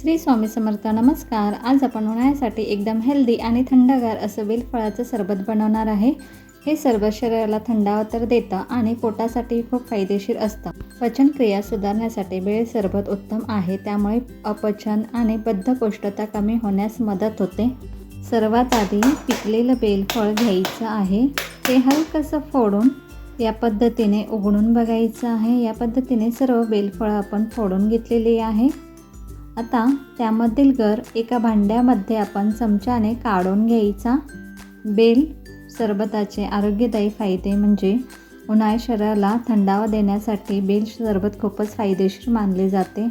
श्री स्वामी समर्थ. नमस्कार. आज आपण उन्हाळ्यासाठी एकदम हेल्दी आणि थंडगार असं बेलफळाचं सरबत बनवणार आहे. हे सरबत शरीराला थंडावा तर देतं आणि पोटासाठी खूप फायदेशीर असतं. पचनक्रिया सुधारण्यासाठी बेल सरबत उत्तम आहे. त्यामुळे अपचन आणि बद्धकोष्ठता कमी होण्यास मदत होते. सर्वात आधी पिकलेलं बेलफळ घ्यायचं आहे. ते हलकंसं फोडून या पद्धतीने उघडून बघायचं आहे. या पद्धतीने सर्व बेलफळं आपण फोडून घेतलेली आहे. आता त्यामधील गर एका भांड्यामध्ये आपण चमच्याने काढून घ्यायचा. बेल सरबताचे आरोग्यदायी फायदे म्हणजे उन्हाळ्यात शरीराला थंडावा देण्यासाठी बेल सरबत खूपच फायदेशीर मानले जाते.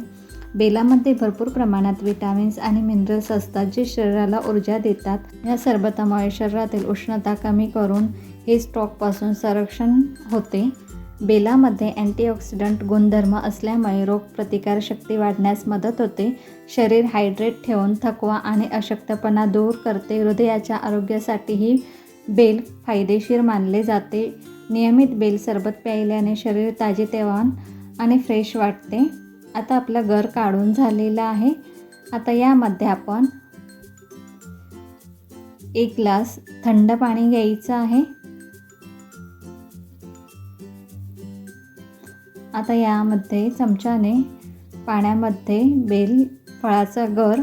बेलामध्ये भरपूर प्रमाणात विटॅमिन्स आणि मिनरल्स असतात जे शरीराला ऊर्जा देतात. या सरबतामुळे शरीरातील उष्णता कमी करून हे स्ट्रोकपासून संरक्षण होते. बेलामध्ये अँटीऑक्सिडंट गुणधर्म असल्यामुळे रोगप्रतिकारशक्ती वाढण्यास मदत होते. शरीर हायड्रेट ठेवून थकवा आणि अशक्तपणा दूर करते. हृदयाच्या आरोग्यासाठीही बेल फायदेशीर मानले जाते. नियमित बेल सरबत प्यायल्याने शरीर ताजेतवाने आणि फ्रेश वाटते. आता आपला गर काढून झालेला आहे. आता यामध्ये आपण 1 ग्लास थंड पाणी घ्यायचं आहे. आता यामध्ये चमच्याने पाण्यामध्ये बेल फळाचा गर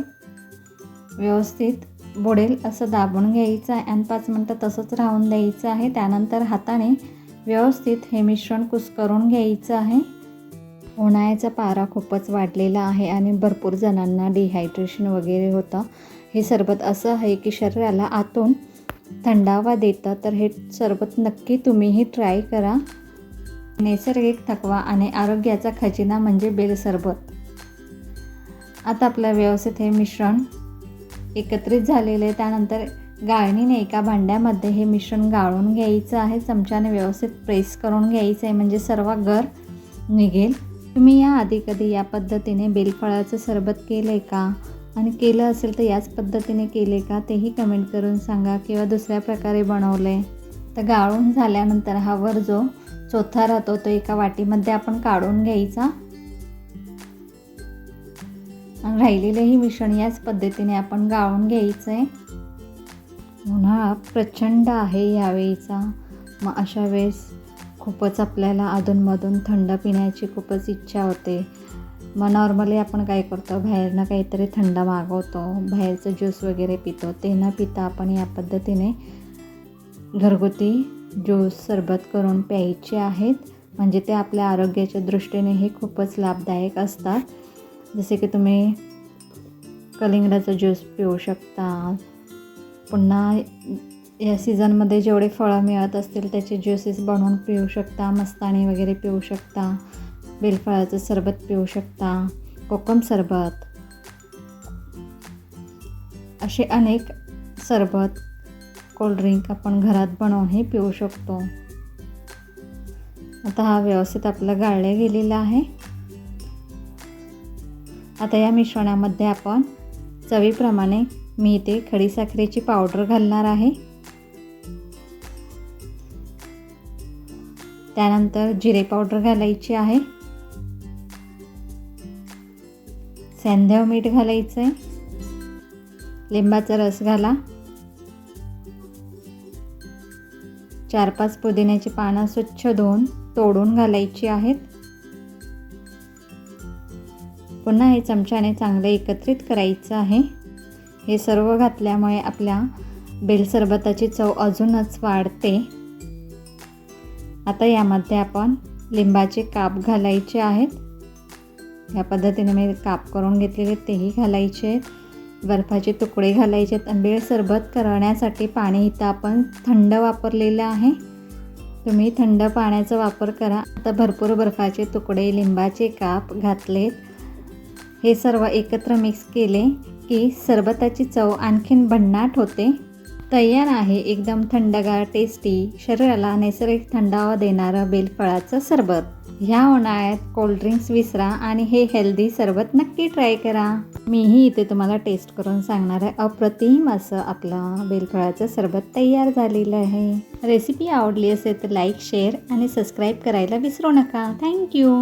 व्यवस्थित बुडेल असं दाबून घ्यायचं आहे आणि 5 मिनटं तसंच राहून द्यायचं आहे. त्यानंतर हाताने व्यवस्थित हे मिश्रण कुस्करून घ्यायचं आहे. उन्हाळ्याचा पारा खूपच वाढलेला आहे आणि भरपूर जणांना डिहायड्रेशन वगैरे होतं. हे सरबत असं आहे की शरीराला आतून थंडावा देतं. तर हे सरबत नक्की तुम्हीही ट्राय करा. नैसर्गिक थकवा आणि आरोग्याचा खजिना म्हणजे बेल सरबत. आता आपलं व्यवस्थित हे मिश्रण एकत्रित झालेलं आहे. त्यानंतर गाळणीने एका भांड्यामध्ये हे मिश्रण गाळून घ्यायचं आहे. चमच्याने व्यवस्थित प्रेस करून घ्यायचं आहे म्हणजे सर्व गर निघेल. तुम्ही याआधी कधी या पद्धतीने बेलफळाचं सरबत केलं आहे का? आणि केलं असेल तर याच पद्धतीने केले का तेही कमेंट करून सांगा किंवा दुसऱ्या प्रकारे बनवले. तर गाळून झाल्यानंतर हा वर जो चोथा राहतो तो एका वाटीमध्ये आपण काढून घ्यायचा आणि राहिलेलंही मिश्रण याच पद्धतीने आपण गाळून घ्यायचं आहे. उन्हाळा प्रचंड आहे यावेळीचा. मग अशा वेळेस खूपच आपल्याला अधूनमधून थंड पिण्याची खूपच इच्छा होते. मग नॉर्मली आपण काय करतो, बाहेरनं काहीतरी थंड मागवतो, बाहेरचं ज्यूस वगैरे पितो. ते न पिता आपण या पद्धतीने घरगुती ज्यूस सरबत करून प्यायचे आहेत. म्हणजे ते आपल्या आरोग्याच्या दृष्टीने हे खूपच लाभदायक असतात. जसे की तुम्ही कलिंगडाचा ज्यूस पिऊ शकता. पुन्हा या सीझनमध्ये जेवढे फळं मिळत असतील त्याचे ज्यूसेस बनवून पिऊ शकता. मस्तानी वगैरे पिऊ शकता. बेलफळाचं सरबत पिऊ शकता. कोकम सरबत, असे अनेक सरबत कोल्ड्रिंक आपण घरात बनवूनही पिऊ शकतो. आता हा व्यवस्थित आपला गाळला गेलेला आहे. आता या मिश्रणामध्ये आपण चवीप्रमाणे मी इथे खडीसाखरेची पावडर घालणार आहे. त्यानंतर जिरे पावडर घालायची आहे. सेंधव मीठ घालायचं आहे. लिंबाचा रस घाला. 4-5 पुदिन्याची पानं स्वच्छ धुवून तोडून घालायची आहेत. पुन्हा हे चमच्याने चांगलं एकत्रित करायचं आहे. हे सर्व घातल्यामुळे आपल्या बेल सरबताची चव अजूनच वाढते. आता यामध्ये आपण लिंबाचे काप घालायचे आहेत. या पद्धतीने मी काप करून घेतलेले तेही घालायचे आहेत. बर्फाचे तुकडे घालायचे आहेत. बेल सरबत करण्यासाठी पाणी इथं आपण थंड वापरलेलं आहे. तुम्ही थंड पाण्याचा वापर करा. आता भरपूर बर्फाचे तुकडे, लिंबाचे काप घातलेत. हे सर्व एकत्र मिक्स केले की सरबताची चव आणखीन भन्नाट होते. तयार आहे एकदम थंडगार, टेस्टी, शरीराला नैसर्गिक थंडावा देणारं बेलफळाचं सरबत. ह्या उन्हाळ्यात कोल्ड्रिंक्स विसरा आणि हे हेल्दी सरबत नक्की ट्राय करा. मीही इथे तुम्हाला टेस्ट करून सांगणार आहे. अप्रतिम असं आपलं बेलफळाचं सरबत तयार झालेलं आहे. रेसिपी आवडली असेल तर लाईक, शेअर आणि सबस्क्राईब करायला विसरू नका. थँक्यू.